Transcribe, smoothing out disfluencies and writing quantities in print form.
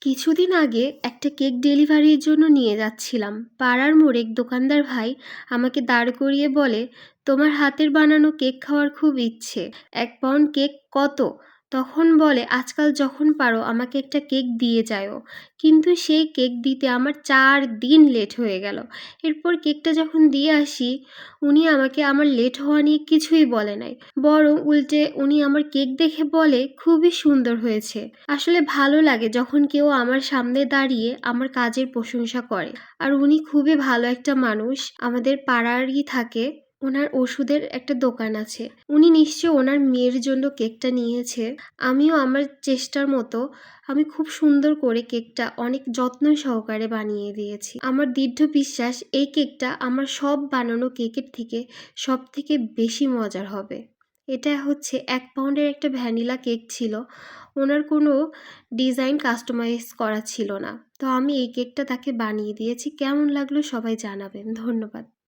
কিছুদিন আগে একটা কেক ডেলিভারির জন্য নিয়ে যাচ্ছিলাম। পাড়ার মোড়ে এক দোকানদার ভাই আমাকে দাঁড় করিয়ে বলে, তোমার হাতের বানানো কেক খাওয়ার খুব ইচ্ছে, 1 পাউন্ড কেক কত? তখন বলে, আজকাল যখন পারো আমাকে একটা কেক দিয়ে যাও। কিন্তু সেই কেক দিতে আমার 4 দিন লেট হয়ে গেল। এরপর কেকটা যখন দিয়ে আসি, উনি আমাকে আমার লেট হওয়া নিয়ে কিছুই বলে নাই, বরং উল্টে উনি আমার কেক দেখে বলে, খুবই সুন্দর হয়েছে। আসলে ভালো লাগে যখন কেউ আমার সামনে দাঁড়িয়ে আমার কাজের প্রশংসা করে। আর উনি খুবই ভালো একটা মানুষ, আমাদের পাড়ারই থাকে। ওনার ওষুধের একটা দোকান আছে। উনি নিশ্চয় ওনার মেয়ের জন্য কেকটা নিয়েছে। আমিও আমার চেষ্টার মতো আমি খুব সুন্দর করে কেকটা অনেক যত্ন সহকারে বানিয়ে দিয়েছি। আমার দৃঢ় বিশ্বাস এই কেকটা আমার সব বানানো কেকের থেকে সব থেকে বেশি মজার হবে। এটা হচ্ছে 1 পাউন্ডের একটা ভ্যানিলা কেক ছিল। ওনার কোনো ডিজাইন কাস্টমাইজ করা ছিল না। তো আমি এই কেকটা তাকে বানিয়ে দিয়েছি। কেমন লাগলো সবাই জানাবেন। ধন্যবাদ।